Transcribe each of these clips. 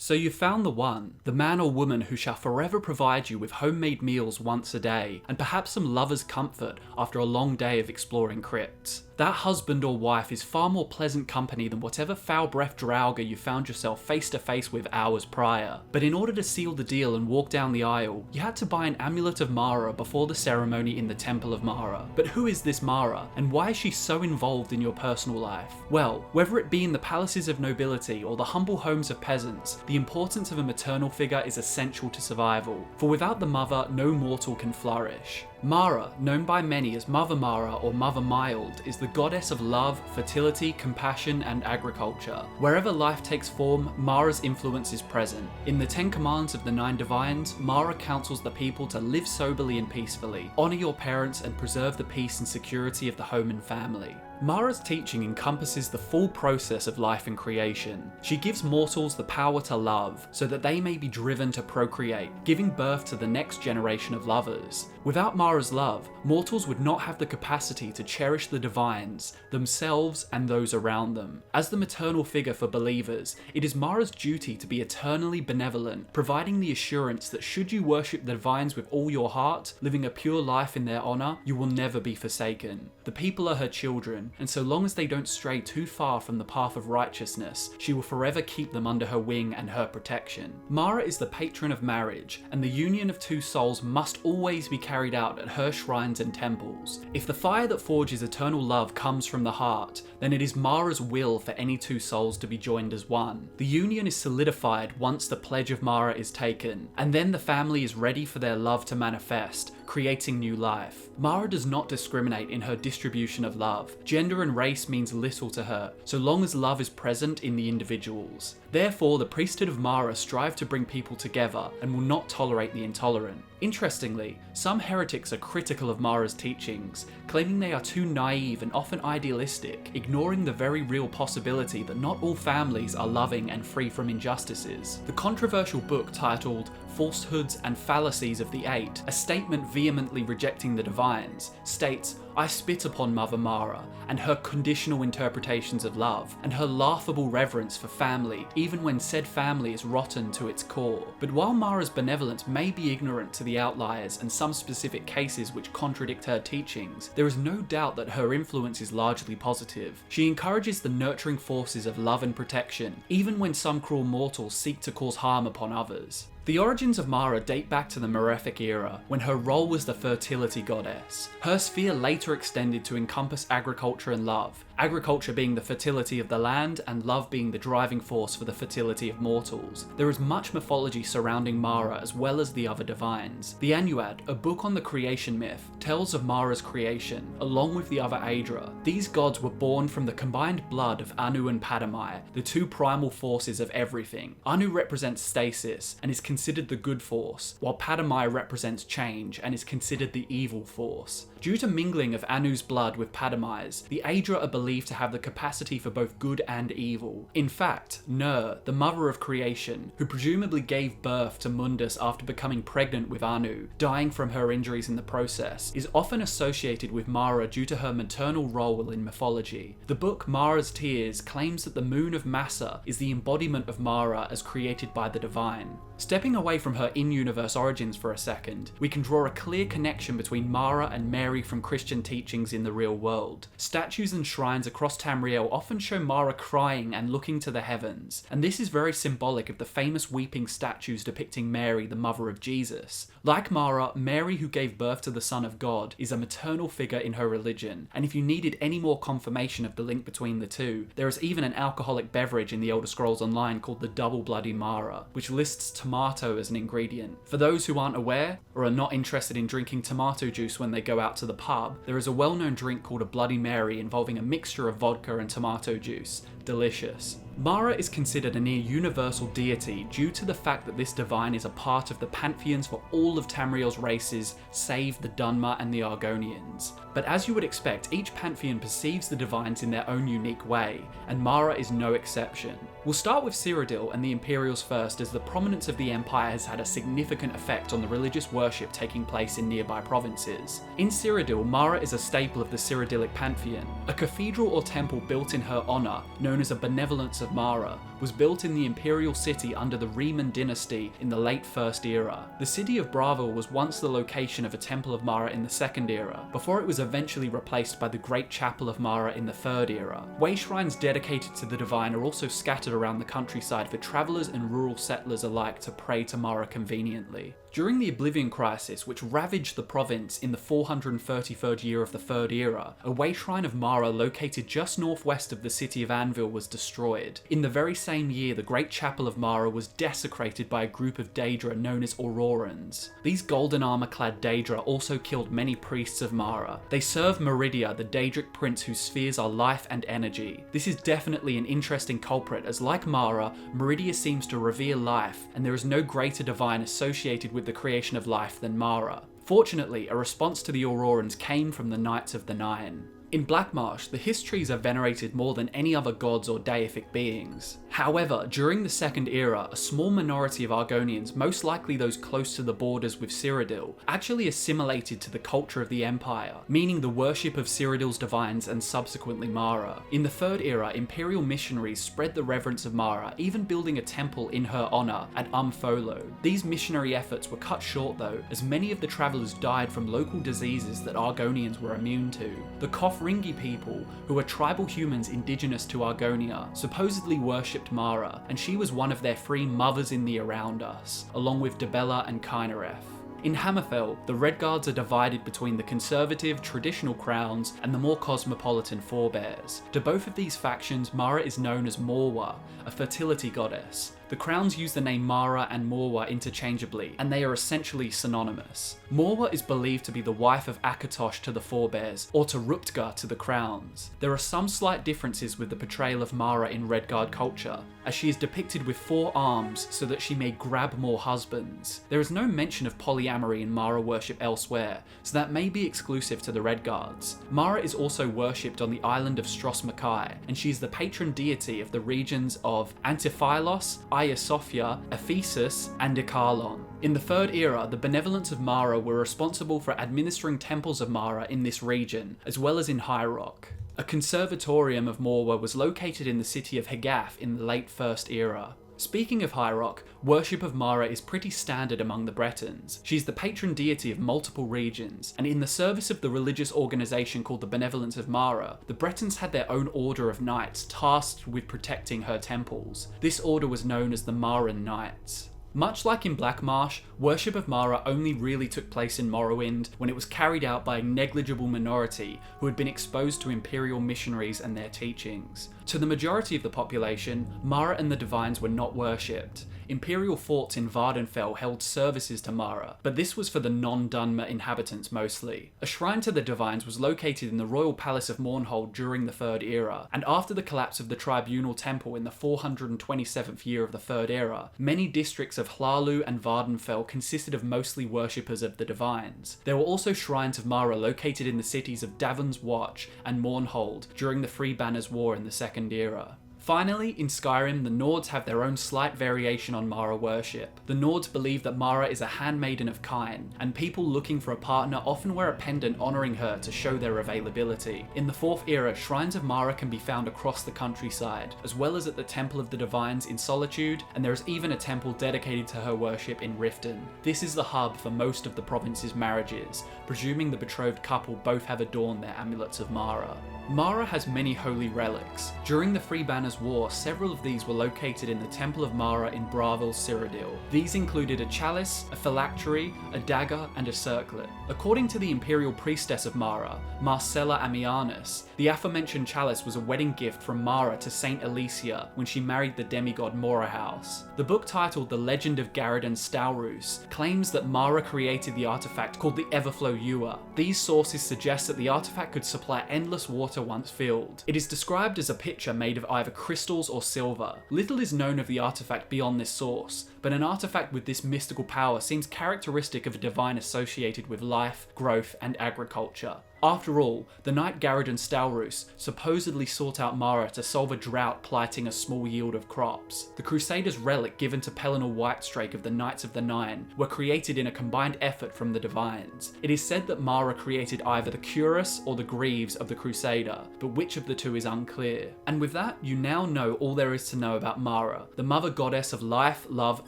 So you found the one, the man or woman who shall forever provide you with homemade meals once a day, and perhaps some lover's comfort after a long day of exploring crypts. That husband or wife is far more pleasant company than whatever foul-breathed draugr you found yourself face to face with hours prior. But in order to seal the deal and walk down the aisle, you had to buy an amulet of Mara before the ceremony in the Temple of Mara. But who is this Mara, and why is she so involved in your personal life? Well, whether it be in the palaces of nobility or the humble homes of peasants, the importance of a maternal figure is essential to survival, for without the mother, no mortal can flourish. Mara, known by many as Mother Mara or Mother Mild, is the goddess of love, fertility, compassion, and agriculture. Wherever life takes form, Mara's influence is present. In the 10 Commands of the 9 Divines, Mara counsels the people to live soberly and peacefully, honour your parents, and preserve the peace and security of the home and family. Mara's teaching encompasses the full process of life and creation. She gives mortals the power to love, so that they may be driven to procreate, giving birth to the next generation of lovers. Without Mara's love, mortals would not have the capacity to cherish the divines, themselves and those around them. As the maternal figure for believers, it is Mara's duty to be eternally benevolent, providing the assurance that should you worship the divines with all your heart, living a pure life in their honour, you will never be forsaken. The people are her children, and so long as they don't stray too far from the path of righteousness, she will forever keep them under her wing and her protection. Mara is the patron of marriage, and the union of two souls must always be carried out at her shrines and temples. If the fire that forges eternal love comes from the heart, then it is Mara's will for any two souls to be joined as one. The union is solidified once the pledge of Mara is taken, and then the family is ready for their love to manifest, creating new life. Mara does not discriminate in her distribution of love. Gender and race means little to her, so long as love is present in the individuals. Therefore, the priesthood of Mara strive to bring people together and will not tolerate the intolerant. Interestingly, some heretics are critical of Mara's teachings, claiming they are too naive and often idealistic, ignoring the very real possibility that not all families are loving and free from injustices. The controversial book titled Falsehoods and Fallacies of the Eight, a statement vehemently rejecting the divines, states, "I spit upon Mother Mara, and her conditional interpretations of love, and her laughable reverence for family, even when said family is rotten to its core." But while Mara's benevolence may be ignorant to the outliers and some specific cases which contradict her teachings, there is no doubt that her influence is largely positive. She encourages the nurturing forces of love and protection, even when some cruel mortals seek to cause harm upon others. The origins of Mara date back to the Malefic era, when her role was the fertility goddess. Her sphere later extended to encompass agriculture and love, agriculture being the fertility of the land and love being the driving force for the fertility of mortals. There is much mythology surrounding Mara as well as the other divines. The Anuad, a book on the creation myth, tells of Mara's creation, along with the other Aedra. These gods were born from the combined blood of Anu and Padamai, the two primal forces of everything. Anu represents stasis and is considered the good force, while Padamai represents change and is considered the evil force. Due to mingling of Anu's blood with Padamai's, the Aedra are believed to have the capacity for both good and evil. In fact, Ner, the mother of creation, who presumably gave birth to Mundus after becoming pregnant with Anu, dying from her injuries in the process, is often associated with Mara due to her maternal role in mythology. The book Mara's Tears claims that the moon of Massa is the embodiment of Mara as created by the divine. Stepping away from her in-universe origins for a second, we can draw a clear connection between Mara and Mary from Christian teachings in the real world. Statues and shrines across Tamriel often show Mara crying and looking to the heavens, and this is very symbolic of the famous weeping statues depicting Mary, the mother of Jesus. Like Mara, Mary, who gave birth to the Son of God, is a maternal figure in her religion, and if you needed any more confirmation of the link between the two, there is even an alcoholic beverage in the Elder Scrolls Online called the Double Bloody Mara, which lists tomato as an ingredient. For those who aren't aware, or are not interested in drinking tomato juice when they go out to the pub, there is a well-known drink called a Bloody Mary involving a mixture of vodka and tomato juice. Delicious. Mara is considered a near universal deity due to the fact that this divine is a part of the pantheons for all of Tamriel's races, save the Dunmer and the Argonians. But as you would expect, each pantheon perceives the divines in their own unique way, and Mara is no exception. We'll start with Cyrodiil and the Imperials first, as the prominence of the Empire has had a significant effect on the religious worship taking place in nearby provinces. In Cyrodiil, Mara is a staple of the Cyrodiilic pantheon. A cathedral or temple built in her honour, known as a Benevolence of Mara, was built in the Imperial city under the Riemann dynasty in the late First Era. The city of Bravil was once the location of a Temple of Mara in the Second Era, before it was eventually replaced by the Great Chapel of Mara in the Third Era. Way shrines dedicated to the divine are also scattered around the countryside for travellers and rural settlers alike to pray to Mara conveniently. During the Oblivion crisis, which ravaged the province in the 433rd year of the Third Era, a way shrine of Mara located just northwest of the city of Anvil was destroyed. In the very same year, the Great Chapel of Mara was desecrated by a group of Daedra known as Aurorans. These golden armour-clad Daedra also killed many priests of Mara. They serve Meridia, the Daedric prince whose spheres are life and energy. This is definitely an interesting culprit, as like Mara, Meridia seems to revere life, and there is no greater divine associated with the creation of life than Mara. Fortunately, a response to the Aurorans came from the Knights of the Nine. In Blackmarsh, the Histries are venerated more than any other gods or deific beings. However, during the Second Era, a small minority of Argonians, most likely those close to the borders with Cyrodiil, actually assimilated to the culture of the Empire, meaning the worship of Cyrodiil's divines and subsequently Mara. In the Third Era, Imperial missionaries spread the reverence of Mara, even building a temple in her honour at Umfolo. These missionary efforts were cut short though, as many of the travellers died from local diseases that Argonians were immune to. The Ringi people, who were tribal humans indigenous to Argonia, supposedly worshipped Mara, and she was one of their three mothers in the Around Us, along with Debella and Kynareth. In Hammerfell, the Red Guards are divided between the conservative, traditional crowns and the more cosmopolitan forebears. To both of these factions, Mara is known as Morwa, a fertility goddess. The crowns use the name Mara and Morwa interchangeably, and they are essentially synonymous. Morwa is believed to be the wife of Akatosh to the forebears, or to Ruptga to the crowns. There are some slight differences with the portrayal of Mara in Redguard culture, as she is depicted with 4 arms so that she may grab more husbands. There is no mention of polyamory in Mara worship elsewhere, so that may be exclusive to the Redguards. Mara is also worshipped on the island of Stros Makai, and she is the patron deity of the regions of Antiphylos, Hagia Sophia, Ephesus, and Ikarlon. In the Third Era, the Benevolence of Mara were responsible for administering temples of Mara in this region, as well as in High Rock. A conservatorium of Morwa was located in the city of Hegath in the late First Era. Speaking of High Rock, worship of Mara is pretty standard among the Bretons. She's the patron deity of multiple regions, and in the service of the religious organisation called the Benevolence of Mara, the Bretons had their own order of knights tasked with protecting her temples. This order was known as the Maran Knights. Much like in Blackmarsh, worship of Mara only really took place in Morrowind when it was carried out by a negligible minority who had been exposed to Imperial missionaries and their teachings. To the majority of the population, Mara and the Divines were not worshipped. Imperial forts in Vardenfell held services to Mara, but this was for the non-Dunmer inhabitants mostly. A shrine to the Divines was located in the Royal Palace of Mournhold during the Third Era, and after the collapse of the Tribunal Temple in the 427th year of the Third Era, many districts of Hlalu and Vardenfell consisted of mostly worshippers of the Divines. There were also shrines of Mara located in the cities of Davon's Watch and Mournhold during the Three Banners War in the Second Era. Finally, in Skyrim, the Nords have their own slight variation on Mara worship. The Nords believe that Mara is a handmaiden of Kine, and people looking for a partner often wear a pendant honouring her to show their availability. In the Fourth Era, shrines of Mara can be found across the countryside, as well as at the Temple of the Divines in Solitude, and there is even a temple dedicated to her worship in Riften. This is the hub for most of the province's marriages, presuming the betrothed couple both have adorned their amulets of Mara. Mara has many holy relics. During the Three Banners War, several of these were located in the Temple of Mara in Bravil, Cyrodiil. These included a chalice, a phylactery, a dagger, and a circlet. According to the imperial priestess of Mara, Marcella Ammianus, the aforementioned chalice was a wedding gift from Mara to Saint Alicia when she married the demigod Morahouse. The book titled The Legend of Garridan Staurus claims that Mara created the artifact called the Everflow Ewer. These sources suggest that the artifact could supply endless water once filled. It is described as a pitcher made of either crystals or silver. Little is known of the artifact beyond this source, but an artifact with this mystical power seems characteristic of a divine associated with life, growth, and agriculture. After all, the knight Garridan Stalrus supposedly sought out Mara to solve a drought blighting a small yield of crops. The Crusader's relic given to Pelennor Whitestrake of the Knights of the Nine were created in a combined effort from the Divines. It is said that Mara created either the cuirass or the greaves of the Crusader, but which of the two is unclear. And with that, you now know all there is to know about Mara, the mother goddess of life, love,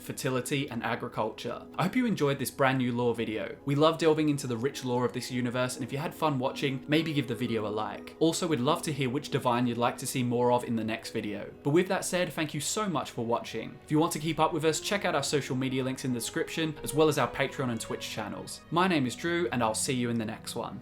fertility, and agriculture. I hope you enjoyed this brand new lore video. We love delving into the rich lore of this universe, and if you had fun watching, maybe give the video a like. Also, we'd love to hear which Divine you'd like to see more of in the next video. But with that said, thank you so much for watching. If you want to keep up with us, check out our social media links in the description, as well as our Patreon and Twitch channels. My name is Drew, and I'll see you in the next one.